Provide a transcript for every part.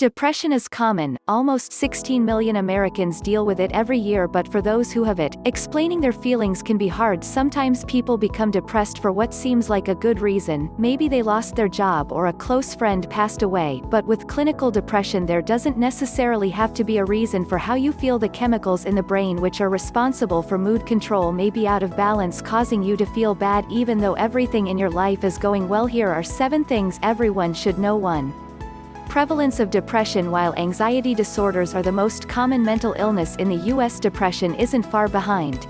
Depression is common, almost 16 million Americans deal with it every year, but for those who have it, explaining their feelings can be hard. Sometimes people become depressed for what seems like a good reason, maybe they lost their job or a close friend passed away, but with clinical depression there doesn't necessarily have to be a reason for how you feel. The chemicals in the brain which are responsible for mood control may be out of balance, causing you to feel bad even though everything in your life is going well. Here are 7 things everyone should know. 1. Prevalence of depression. While anxiety disorders are the most common mental illness in the U.S., depression isn't far behind.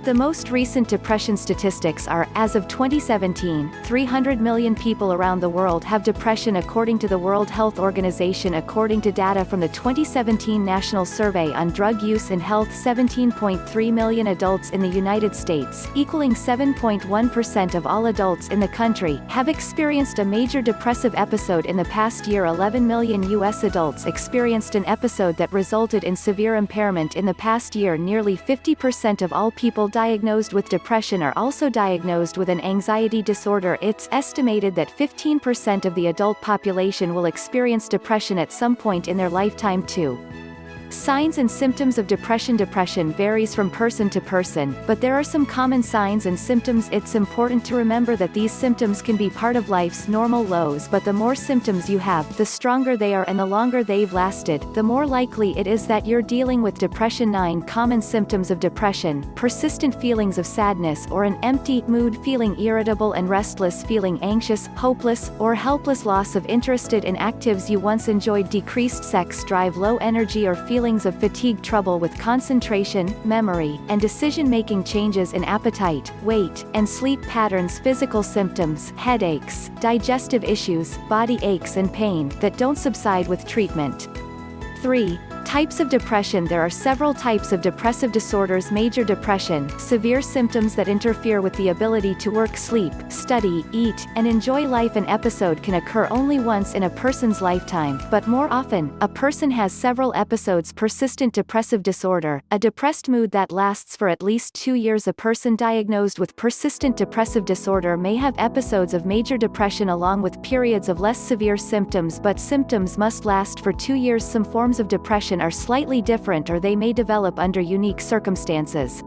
The most recent depression statistics are, as of 2017, 300 million people around the world have depression according to the World Health Organization. According to data from the 2017 National Survey on Drug Use and Health, 17.3 million adults in the United States, equaling 7.1% of all adults in the country, have experienced a major depressive episode in the past year. 11 million U.S. adults experienced an episode that resulted in severe impairment in the past year. Nearly 50% of all people diagnosed with depression are also diagnosed with an anxiety disorder. It's estimated that 15% of the adult population will experience depression at some point in their lifetime too. Signs and symptoms of depression. Depression varies from person to person, but there are some common signs and symptoms. It's important to remember that these symptoms can be part of life's normal lows, but the more symptoms you have, the stronger they are, and the longer they've lasted, the more likely it is that you're dealing with depression. 9 common symptoms of depression: persistent feelings of sadness or an empty mood, feeling irritable and restless, feeling anxious, hopeless, or helpless, loss of interest in activities you once enjoyed, decreased sex drive, low energy or feelings of fatigue, trouble with concentration, memory, and decision-making, changes in appetite, weight, and sleep patterns. Physical symptoms: headaches, digestive issues, body aches and pain that don't subside with treatment. 3. Types of depression. There are several types of depressive disorders. Major depression: severe symptoms that interfere with the ability to work, sleep, study, eat, and enjoy life. An episode can occur only once in a person's lifetime, but more often, a person has several episodes. Persistent depressive disorder: a depressed mood that lasts for at least 2 years. A person diagnosed with persistent depressive disorder may have episodes of major depression along with periods of less severe symptoms, but symptoms must last for 2 years. Some forms of depression are slightly different, or they may develop under unique circumstances.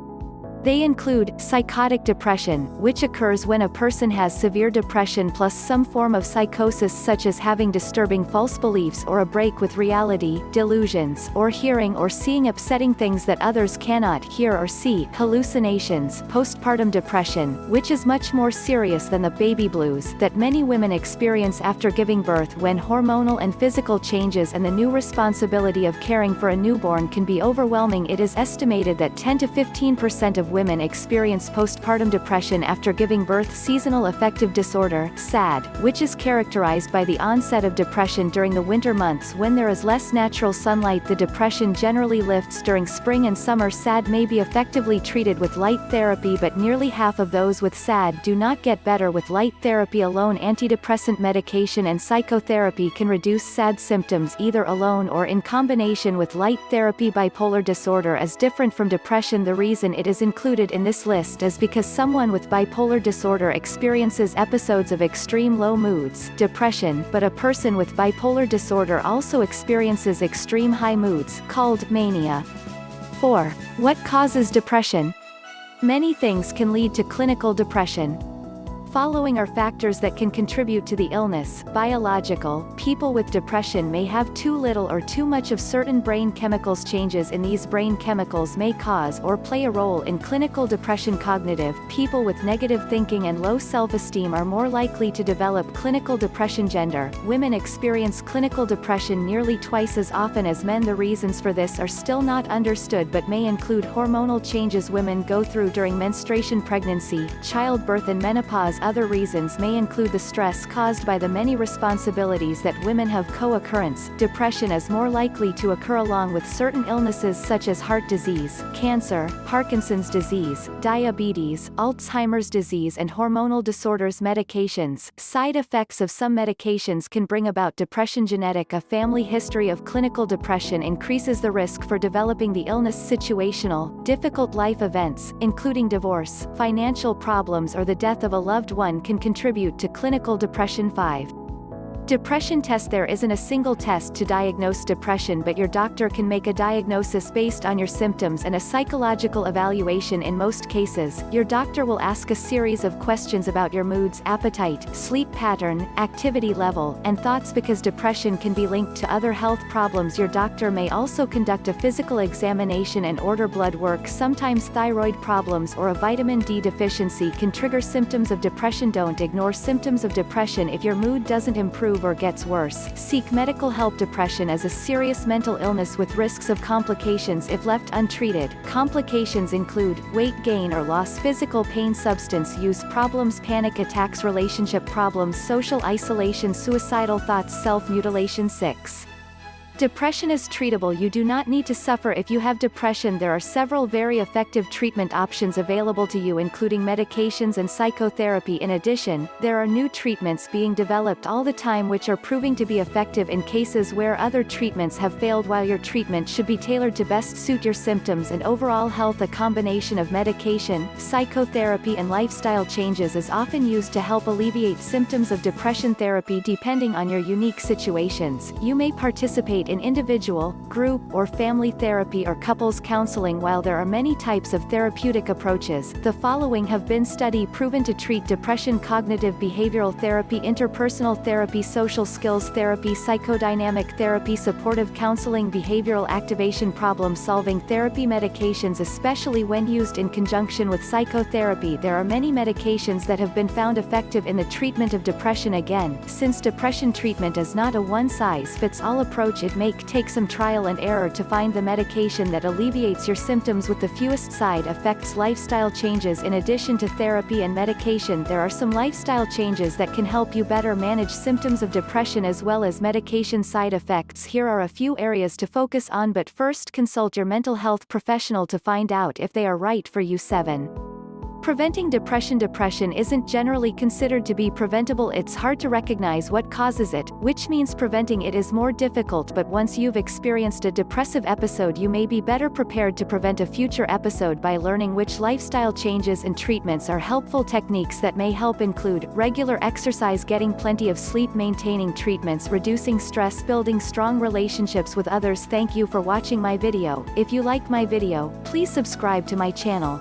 They include psychotic depression, which occurs when a person has severe depression plus some form of psychosis, such as having disturbing false beliefs or a break with reality, delusions, or hearing or seeing upsetting things that others cannot hear or see, hallucinations. Postpartum depression, which is much more serious than the baby blues that many women experience after giving birth, when hormonal and physical changes and the new responsibility of caring for a newborn can be overwhelming. It is estimated that 10 to 15% of women experience postpartum depression after giving birth. Seasonal affective disorder, SAD, which is characterized by the onset of depression during the winter months when there is less natural sunlight. The depression generally lifts during spring and summer. SAD may be effectively treated with light therapy, but nearly half of those with SAD do not get better with light therapy alone. Antidepressant medication and psychotherapy can reduce SAD symptoms either alone or in combination with light therapy. Bipolar disorder is different from depression. The reason it is included in this list is because someone with bipolar disorder experiences episodes of extreme low moods, depression, but a person with bipolar disorder also experiences extreme high moods, called mania. 4. What causes depression? Many things can lead to clinical depression. Following are factors that can contribute to the illness. Biological: people with depression may have too little or too much of certain brain chemicals. Changes in these brain chemicals may cause or play a role in clinical depression. Cognitive: people with negative thinking and low self-esteem are more likely to develop clinical depression. Gender: women experience clinical depression nearly twice as often as men. The reasons for this are still not understood but may include hormonal changes women go through during menstruation, pregnancy, childbirth, and menopause. Other reasons may include the stress caused by the many responsibilities that women have. Co-occurrence: depression is more likely to occur along with certain illnesses such as heart disease, cancer, Parkinson's disease, diabetes, Alzheimer's disease, and hormonal disorders. Medications: side effects of some medications can bring about depression. Genetic: a family history of clinical depression increases the risk for developing the illness. Situational: difficult life events, including divorce, financial problems, or the death of a loved one can contribute to clinical depression. 5. Depression test. There isn't a single test to diagnose depression, but your doctor can make a diagnosis based on your symptoms and a psychological evaluation. In most cases, your doctor will ask a series of questions about your moods, appetite, sleep pattern, activity level, and thoughts. Because depression can be linked to other health problems, your doctor may also conduct a physical examination and order blood work. Sometimes thyroid problems or a vitamin D deficiency can trigger symptoms of depression. Don't ignore symptoms of depression. If your mood doesn't improve or gets worse, seek medical help. Depression is a serious mental illness with risks of complications if left untreated. Complications include weight gain or loss, physical pain, substance use problems, panic attacks, relationship problems, social isolation, suicidal thoughts, self-mutilation. 6. Depression is treatable. You do not need to suffer if you have depression. There are several very effective treatment options available to you, including medications and psychotherapy. In addition, there are new treatments being developed all the time which are proving to be effective in cases where other treatments have failed. While your treatment should be tailored to best suit your symptoms and overall health, a combination of medication, psychotherapy and lifestyle changes is often used to help alleviate symptoms of depression. Therapy. Depending on your unique situations, you may participate in individual, group, or family therapy or couples counseling. While there are many types of therapeutic approaches, the following have been study proven to treat depression: cognitive behavioral therapy, interpersonal therapy, social skills therapy, psychodynamic therapy, supportive counseling, behavioral activation, problem-solving therapy. Medications, especially when used in conjunction with psychotherapy. There are many medications that have been found effective in the treatment of depression. Again, since depression treatment is not a one-size-fits-all approach, it may take some trial and error to find the medication that alleviates your symptoms with the fewest side effects. Lifestyle changes. In addition to therapy and medication, there are some lifestyle changes that can help you better manage symptoms of depression as well as medication side effects. Here are a few areas to focus on, but first consult your mental health professional to find out if they are right for you. 7. Preventing depression. Depression isn't generally considered to be preventable. It's hard to recognize what causes it, which means preventing it is more difficult. But once you've experienced a depressive episode, you may be better prepared to prevent a future episode by learning which lifestyle changes and treatments are helpful. Techniques that may help include regular exercise, getting plenty of sleep, maintaining treatments, reducing stress, building strong relationships with others. Thank you for watching my video. If you like my video, please subscribe to my channel.